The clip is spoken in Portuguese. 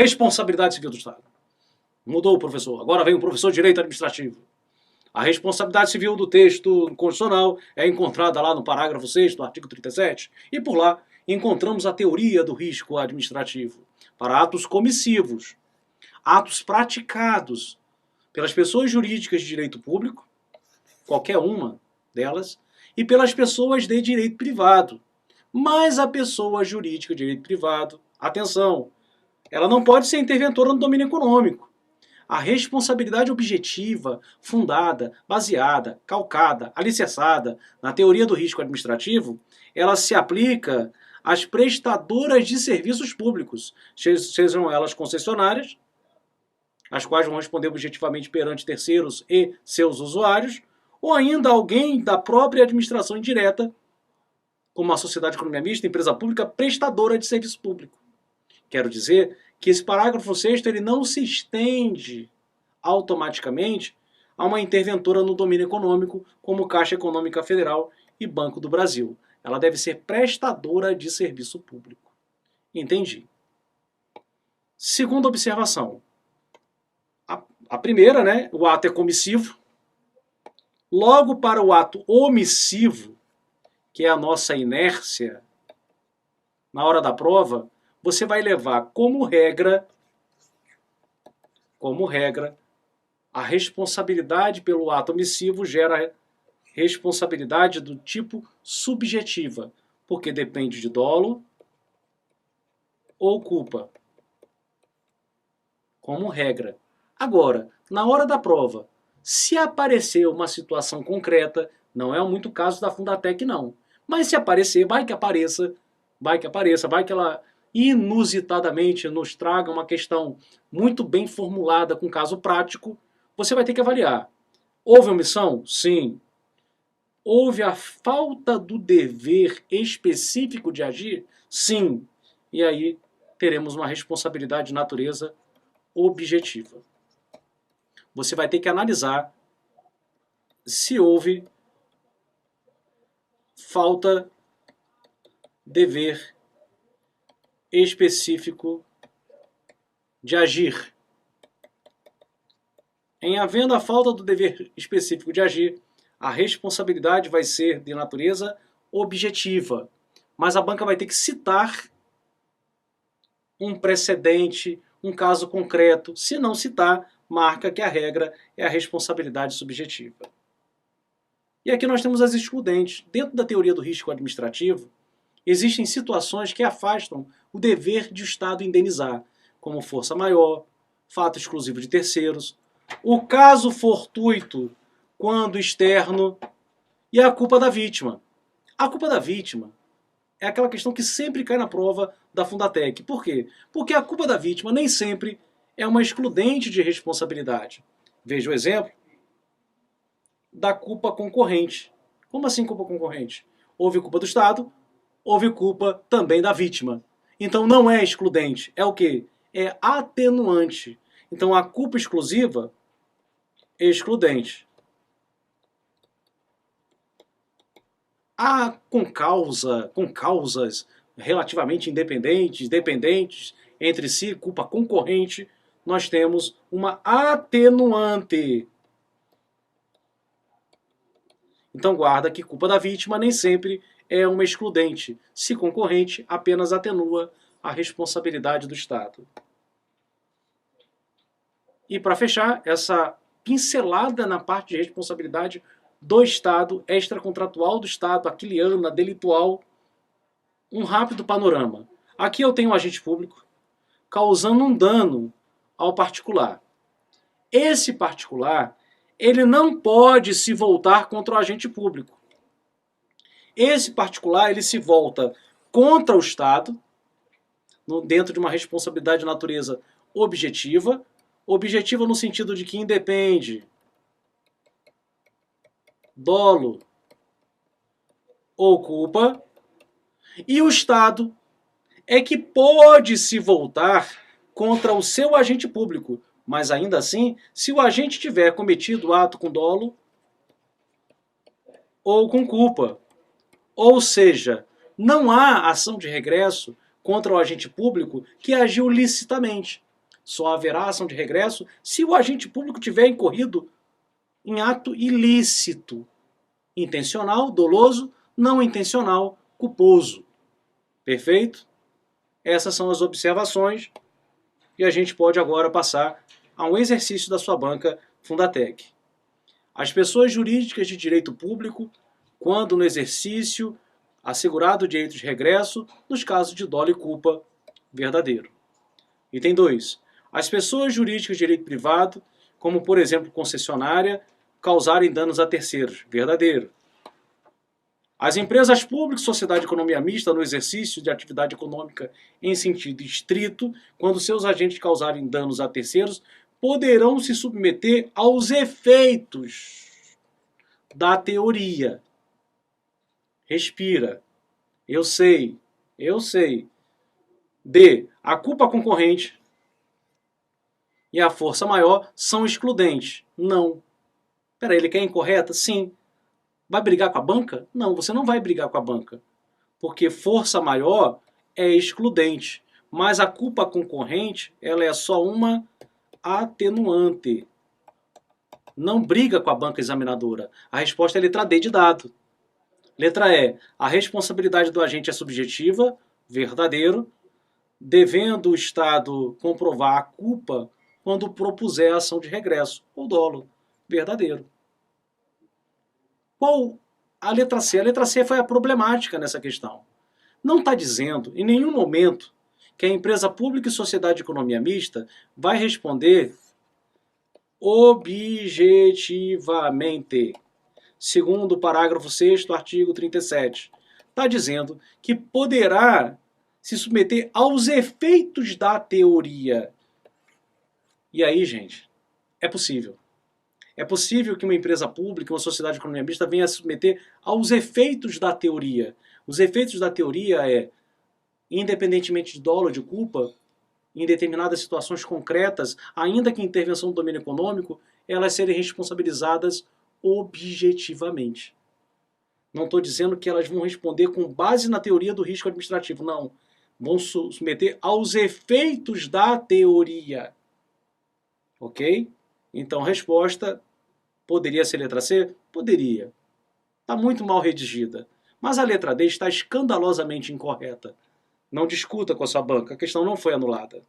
Responsabilidade civil do Estado. Mudou o professor. Agora vem o professor de direito administrativo. A responsabilidade civil do texto constitucional é encontrada lá no parágrafo 6º do artigo 37. E por lá encontramos a teoria do risco administrativo para atos comissivos, atos praticados pelas pessoas jurídicas de direito público, qualquer uma delas, e pelas pessoas de direito privado. Mas a pessoa jurídica de direito privado, atenção, ela não pode ser interventora no domínio econômico. A responsabilidade objetiva, fundada, baseada, calcada, alicerçada na teoria do risco administrativo, ela se aplica às prestadoras de serviços públicos, sejam elas concessionárias, as quais vão responder objetivamente perante terceiros e seus usuários, ou ainda alguém da própria administração indireta, como a sociedade de economia mista, empresa pública prestadora de serviço público. Quero dizer que esse parágrafo 6º ele não se estende automaticamente a uma interventora no domínio econômico, como Caixa Econômica Federal e Banco do Brasil. Ela deve ser prestadora de serviço público. Entendi. Segunda observação. A primeira, né, o ato é comissivo. Logo para o ato omissivo, que é a nossa inércia, na hora da prova, você vai levar como regra, a responsabilidade pelo ato omissivo gera responsabilidade do tipo subjetiva, porque depende de dolo ou culpa, como regra. Agora, na hora da prova, se aparecer uma situação concreta, não é muito caso da Fundatec não, mas se aparecer, vai que ela inusitadamente nos traga uma questão muito bem formulada com caso prático, você vai ter que avaliar. Houve omissão? Sim. Houve a falta do dever específico de agir? Sim. E aí teremos uma responsabilidade de natureza objetiva. Você vai ter que analisar se houve falta dever específico de agir. Em havendo a falta do dever específico de agir, a responsabilidade vai ser de natureza objetiva, mas a banca vai ter que citar um precedente, um caso concreto. Se não citar, marca que a regra é a responsabilidade subjetiva. E aqui nós temos as excludentes. Dentro da teoria do risco administrativo, existem situações que afastam o dever de o Estado indenizar, como força maior, fato exclusivo de terceiros, o caso fortuito quando externo e a culpa da vítima. A culpa da vítima é aquela questão que sempre cai na prova da Fundatec. Por quê? Porque a culpa da vítima nem sempre é uma excludente de responsabilidade. Veja o exemplo da culpa concorrente. Como assim culpa concorrente? Houve culpa do Estado, houve culpa também da vítima. Então não é excludente. É o quê? É atenuante. Então a culpa exclusiva é excludente. Com causas relativamente dependentes entre si, culpa concorrente, nós temos uma atenuante. Então guarda que culpa da vítima nem sempre é uma excludente. Se concorrente, apenas atenua a responsabilidade do Estado. E para fechar, essa pincelada na parte de responsabilidade do Estado, extracontratual do Estado, aquiliana, delitual, um rápido panorama. Aqui eu tenho um agente público causando um dano ao particular. Esse particular, ele não pode se voltar contra o agente público. Esse particular, ele se volta contra o Estado, dentro de uma responsabilidade de natureza objetiva, objetiva no sentido de que independe dolo ou culpa, e o Estado é que pode se voltar contra o seu agente público, mas ainda assim, se o agente tiver cometido ato com dolo ou com culpa, ou seja, não há ação de regresso contra o agente público que agiu licitamente. Só haverá ação de regresso se o agente público tiver incorrido em ato ilícito, intencional, doloso, não intencional, culposo. Perfeito? Essas são as observações e a gente pode agora passar a um exercício da sua banca Fundatec. As pessoas jurídicas de direito público, quando no exercício assegurado o direito de regresso, nos casos de dolo e culpa verdadeiro. Item 2. As pessoas jurídicas de direito privado, como por exemplo concessionária, causarem danos a terceiros, verdadeiro. As empresas públicas, sociedade de economia mista, no exercício de atividade econômica em sentido estrito, quando seus agentes causarem danos a terceiros, poderão se submeter aos efeitos da teoria. Respira. Eu sei. D. A culpa concorrente e a força maior são excludentes. Não. Peraí, ele quer incorreta? Sim. Vai brigar com a banca? Não, você não vai brigar com a banca. Porque força maior é excludente. Mas a culpa concorrente, ela é só uma atenuante. Não briga com a banca examinadora. A resposta é letra D de dado. Letra E. A responsabilidade do agente é subjetiva, verdadeiro, devendo o Estado comprovar a culpa quando propuser a ação de regresso, ou dolo, verdadeiro. Qual a letra C? A letra C foi a problemática nessa questão. Não está dizendo, em nenhum momento, que a empresa pública e sociedade de economia mista vai responder objetivamente, segundo o parágrafo 6º do artigo 37. Está dizendo que poderá se submeter aos efeitos da teoria. E aí, gente, é possível. É possível que uma empresa pública, uma sociedade de economia mista venha a se submeter aos efeitos da teoria. Os efeitos da teoria é, independentemente de dolo ou de culpa, em determinadas situações concretas, ainda que intervenção do domínio econômico, elas serem responsabilizadas objetivamente. Não estou dizendo que elas vão responder com base na teoria do risco administrativo, não. Vão submeter aos efeitos da teoria. Ok? Então, resposta, poderia ser letra C? Poderia. Está muito mal redigida. Mas a letra D está escandalosamente incorreta. Não discuta com a sua banca, a questão não foi anulada.